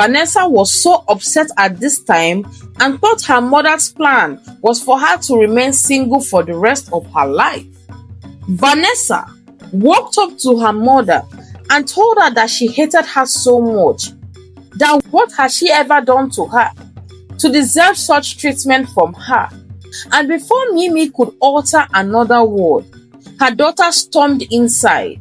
Vanessa was so upset at this time and thought her mother's plan was for her to remain single for the rest of her life. Vanessa walked up to her mother and told her that she hated her so much, that what had she ever done to her to deserve such treatment from her. And before Mimi could utter another word, her daughter stormed inside.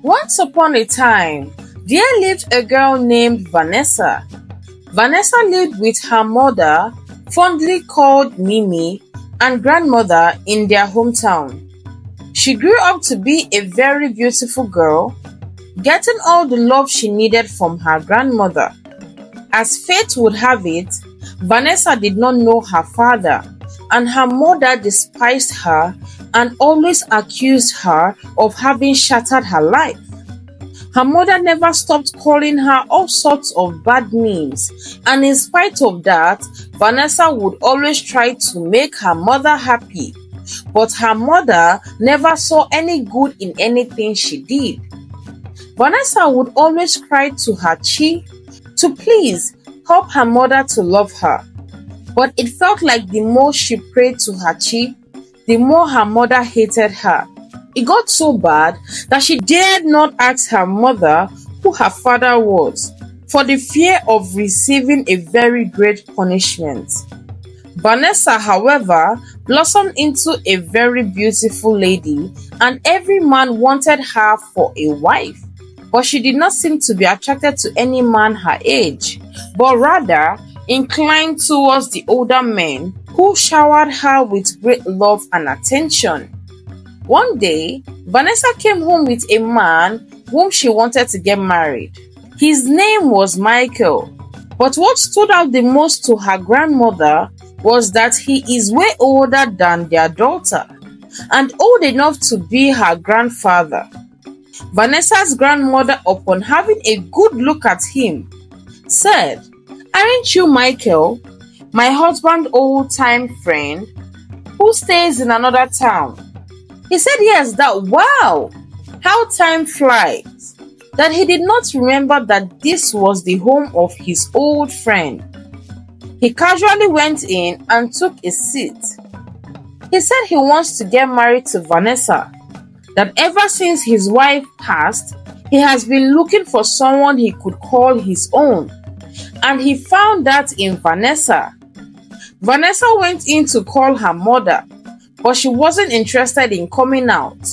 Once upon a time, there lived a girl named Vanessa. Vanessa lived with her mother, fondly called Mimi, and grandmother in their hometown. She grew up to be a very beautiful girl, getting all the love she needed from her grandmother. As fate would have it, Vanessa did not know her father, and her mother despised her and always accused her of having shattered her life. Her mother never stopped calling her all sorts of bad names, and in spite of that, Vanessa would always try to make her mother happy. But her mother never saw any good in anything she did. Vanessa would always cry to her chi to please help her mother to love her. But it felt like the more she prayed to her chi, the more her mother hated her. It got so bad that she dared not ask her mother who her father was, for the fear of receiving a very great punishment. Vanessa, however, blossomed into a very beautiful lady, and every man wanted her for a wife. But she did not seem to be attracted to any man her age, but rather inclined towards the older men who showered her with great love and attention. One day, Vanessa came home with a man whom she wanted to get married. His name was Michael, but what stood out the most to her grandmother was that he is way older than their daughter and old enough to be her grandfather. Vanessa's grandmother, upon having a good look at him, said, "Aren't you Michael, my husband's old-time friend who stays in another town?" He said yes, that wow, how time flies, that he did not remember that this was the home of his old friend. He casually went in and took a seat. He said he wants to get married to Vanessa, that ever since his wife passed, he has been looking for someone he could call his own, and he found that in Vanessa. Vanessa went in to call her mother, but she wasn't interested in coming out.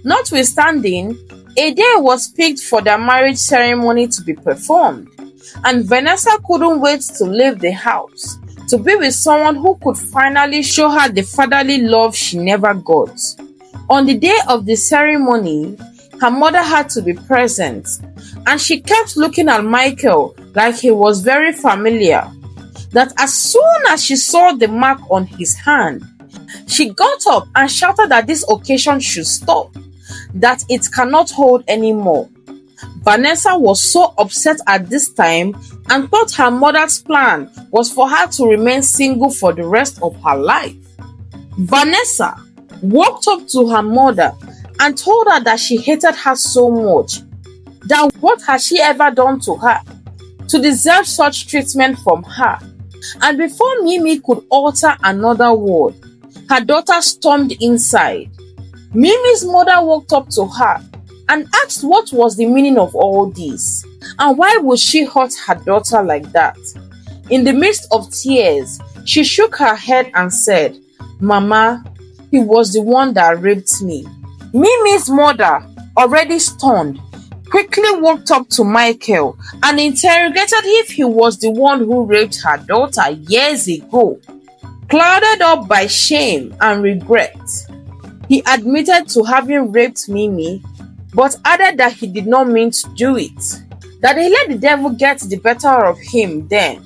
Notwithstanding, a day was picked for their marriage ceremony to be performed, and Vanessa couldn't wait to leave the house to be with someone who could finally show her the fatherly love she never got. On the day of the ceremony, her mother had to be present, and she kept looking at Michael like he was very familiar. That as soon as she saw the mark on his hand, she got up and shouted that this occasion should stop, that it cannot hold anymore. Vanessa was so upset at this time and thought her mother's plan was for her to remain single for the rest of her life. Vanessa walked up to her mother and told her that she hated her so much, that what had she ever done to her to deserve such treatment from her. And before Mimi could utter another word, her daughter stormed inside. Mimi's mother walked up to her and asked what was the meaning of all this, and why would she hurt her daughter like that. In the midst of tears, she shook her head and said, "Mama, he was the one that raped me." Mimi's mother, already stunned, quickly walked up to Michael and interrogated if he was the one who raped her daughter years ago. Clouded up by shame and regret, he admitted to having raped Mimi, but added that he did not mean to do it, that he let the devil get the better of him then.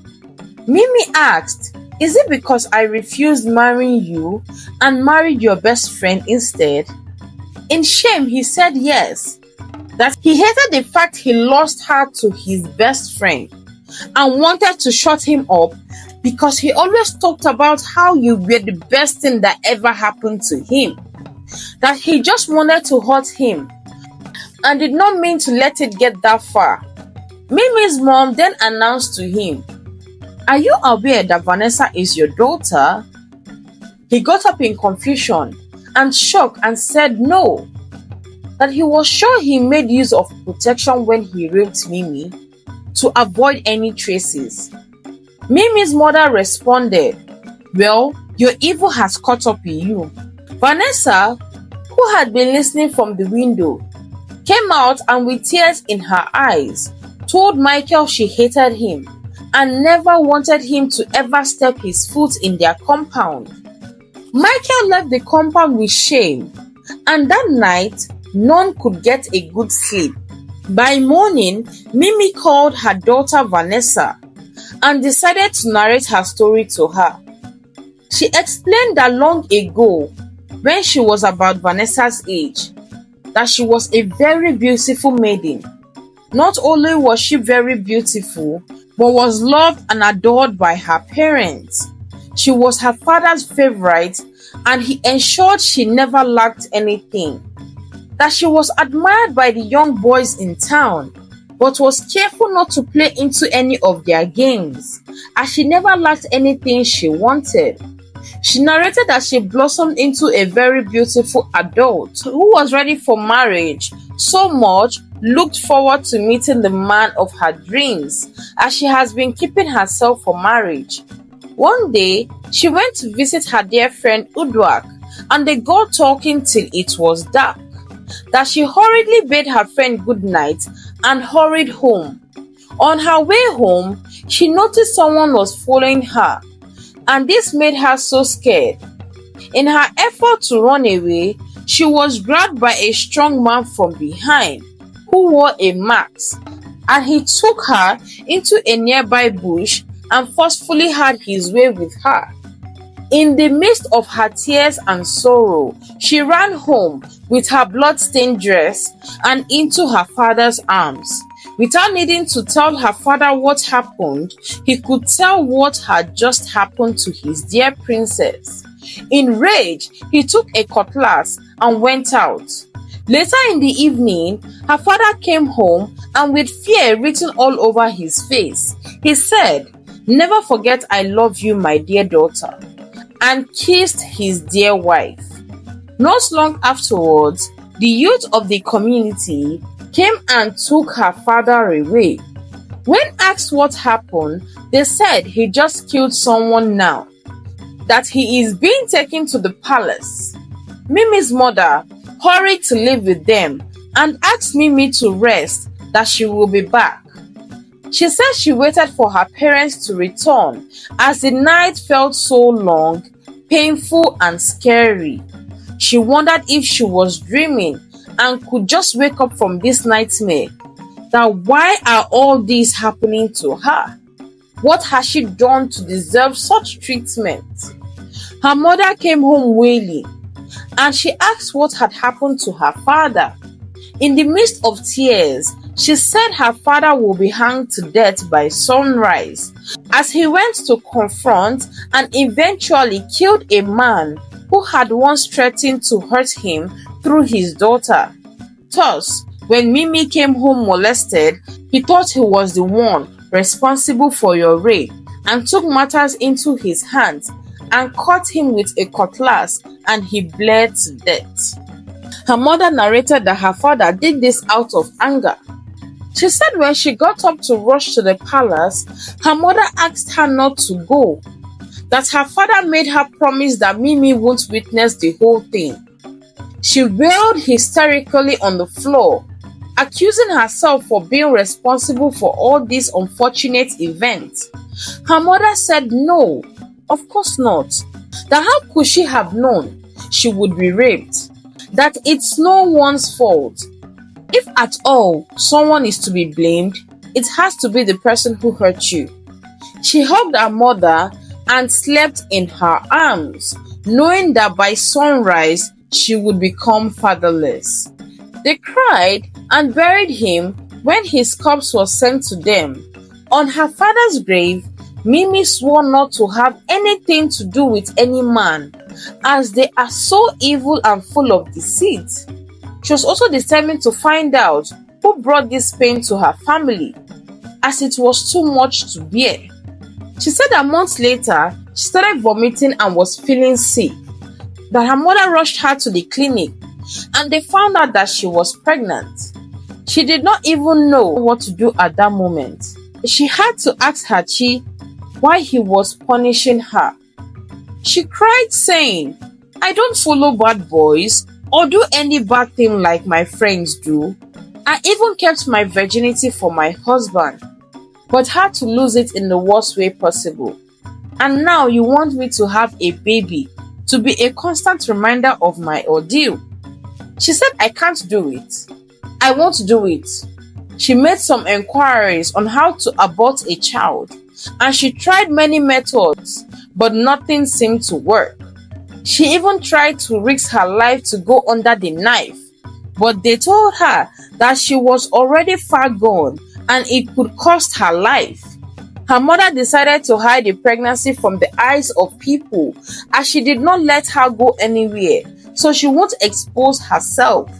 Mimi asked, "Is it because I refused marrying you and married your best friend instead?" In shame, he said yes, that he hated the fact he lost her to his best friend, and wanted to shut him up because he always talked about how you were the best thing that ever happened to him, that he just wanted to hurt him and did not mean to let it get that far. Mimi's mom then announced to him, "Are you aware that Vanessa is your daughter?" He got up in confusion and shock and said no, that he was sure he made use of protection when he raped Mimi to avoid any traces. Mimi's mother responded, "Well, your evil has caught up with you." Vanessa, who had been listening from the window, came out and with tears in her eyes, told Michael she hated him and never wanted him to ever step his foot in their compound. Michael left the compound with shame, and that night, none could get a good sleep. By morning, Mimi called her daughter Vanessa and decided to narrate her story to her. She explained that long ago, when she was about Vanessa's age, that she was a very beautiful maiden. Not only was she very beautiful, but was loved and adored by her parents. She was her father's favorite, and he ensured she never lacked anything. That she was admired by the young boys in town, but was careful not to play into any of their games, as she never lacked anything she wanted. She narrated that she blossomed into a very beautiful adult who was ready for marriage, so much looked forward to meeting the man of her dreams, as she has been keeping herself for marriage. One day, she went to visit her dear friend Udwak, and they got talking till it was dark. That she hurriedly bade her friend good night and hurried home. On her way home, she noticed someone was following her, and this made her so scared. In her effort to run away, she was grabbed by a strong man from behind who wore a mask, and he took her into a nearby bush and forcefully had his way with her. In the midst of her tears and sorrow, she ran home with her blood-stained dress and into her father's arms. Without needing to tell her father what happened, he could tell what had just happened to his dear princess. In rage, he took a cutlass and went out. Later in the evening, her father came home, and with fear written all over his face, he said, "Never forget I love you, my dear daughter," and kissed his dear wife. Not long afterwards, the youth of the community came and took her father away. When asked what happened, they said he just killed someone now, that he is being taken to the palace. Mimi's mother hurried to live with them and asked Mimi to rest, that she will be back. She said she waited for her parents to return, as the night felt so long, painful and scary. She wondered if she was dreaming and could just wake up from this nightmare. That why are all these happening to her? What has she done to deserve such treatment? Her mother came home wailing, and she asked what had happened to her father. In the midst of tears, she said her father will be hanged to death by sunrise, as he went to confront and eventually killed a man who had once threatened to hurt him through his daughter. Thus, when Mimi came home molested, he thought he was the one responsible for your rape and took matters into his hands and cut him with a cutlass, and he bled to death. Her mother narrated that her father did this out of anger. She said when she got up to rush to the palace, her mother asked her not to go, that her father made her promise that Mimi won't witness the whole thing. She wailed hysterically on the floor, accusing herself for being responsible for all these unfortunate events. Her mother said no, of course not. That how could she have known she would be raped? That it's no one's fault. If at all someone is to be blamed, it has to be the person who hurt you. She hugged her mother and slept in her arms, knowing that by sunrise she would become fatherless. They cried and buried him when his corpse was sent to them. On her father's grave, Mimi swore not to have anything to do with any man, as they are so evil and full of deceit. She was also determined to find out who brought this pain to her family, as it was too much to bear. She said that months later, she started vomiting and was feeling sick, that her mother rushed her to the clinic and they found out that she was pregnant. She did not even know what to do at that moment. She had to ask her chi why he was punishing her. She cried saying, "I don't follow bad boys or do any bad thing like my friends do. I even kept my virginity for my husband, but had to lose it in the worst way possible. And now you want me to have a baby to be a constant reminder of my ordeal." She said, "I can't do it. I won't do it." She made some inquiries on how to abort a child, and she tried many methods, but nothing seemed to work. She even tried to risk her life to go under the knife, but they told her that she was already far gone and it could cost her life. Her mother decided to hide the pregnancy from the eyes of people, as she did not let her go anywhere, so she won't expose herself,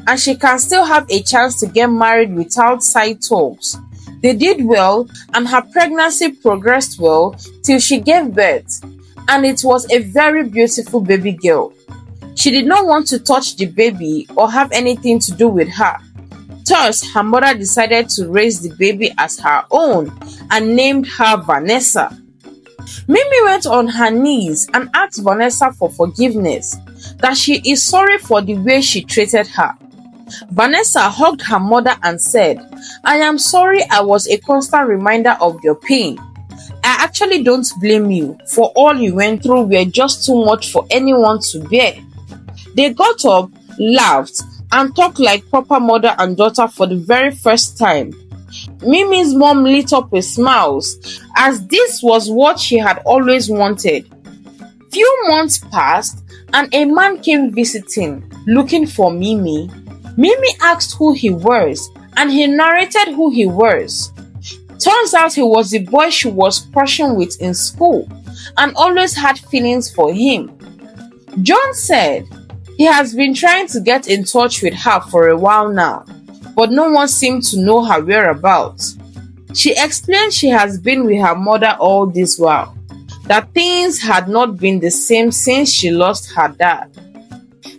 and she can still have a chance to get married without side talks. They did well, and her pregnancy progressed well till she gave birth, and it was a very beautiful baby girl. She did not want to touch the baby or have anything to do with her. Thus, her mother decided to raise the baby as her own and named her Vanessa. Mimi went on her knees and asked Vanessa for forgiveness, that she is sorry for the way she treated her. Vanessa hugged her mother and said, "I am sorry I was a constant reminder of your pain. I actually don't blame you, for all you went through were just too much for anyone to bear." They got up, laughed, and talked like proper mother and daughter for the very first time. Mimi's mom lit up with smiles, as this was what she had always wanted. Few months passed, and a man came visiting, looking for Mimi. Mimi asked who he was, and he narrated who he was. Turns out he was the boy she was crushing with in school, and always had feelings for him. John said he has been trying to get in touch with her for a while now, but no one seemed to know her whereabouts. She explained she has been with her mother all this while, that things had not been the same since she lost her dad.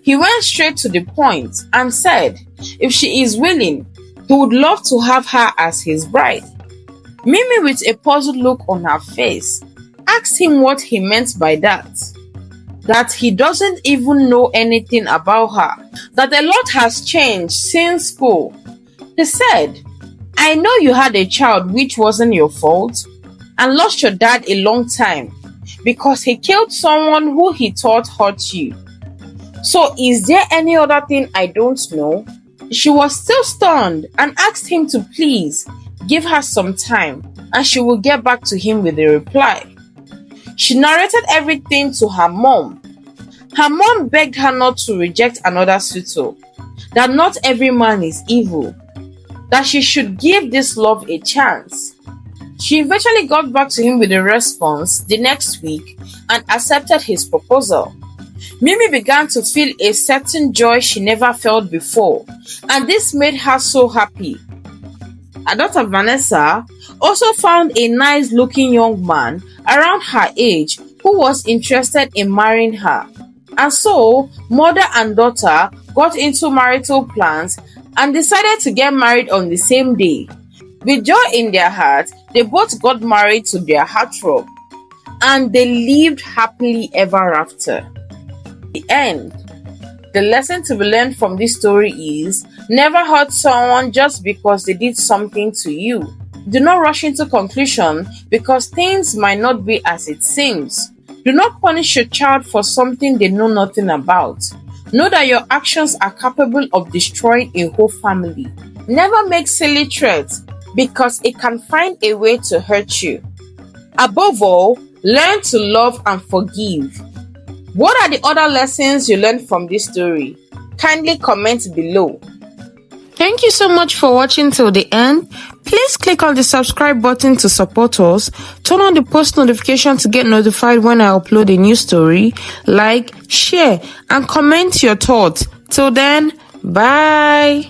He went straight to the point and said if she is willing, he would love to have her as his bride. Mimi, with a puzzled look on her face, asked him what he meant by that he doesn't even know anything about her, that a lot has changed since school. He said, "I know you had a child which wasn't your fault, and lost your dad a long time because he killed someone who he thought hurt you. So is there any other thing I don't know?" She was still stunned and asked him to please give her some time and she will get back to him with a reply. She narrated everything to her mom. Her mom begged her not to reject another suitor, that not every man is evil, that she should give this love a chance. She eventually got back to him with a response the next week and accepted his proposal. Mimi began to feel a certain joy she never felt before, and this made her so happy. Her daughter Vanessa also found a nice-looking young man around her age who was interested in marrying her, and so mother and daughter got into marital plans and decided to get married on the same day. With joy in their hearts, they both got married to their heartthrob, and they lived happily ever after. The end. The lesson to be learned from this story is never hurt someone just because they did something to you. Do not rush into conclusion because things might not be as it seems. Do not punish your child for something they know nothing about. Know that your actions are capable of destroying a whole family. Never make silly threats because it can find a way to hurt you. Above all, learn to love and forgive. What are the other lessons you learned from this story? Kindly comment below. Thank you so much for watching till the end. Please click on the subscribe button to support us. Turn on the post notification to get notified when I upload a new story. Like, share, and comment your thoughts. Till then, bye.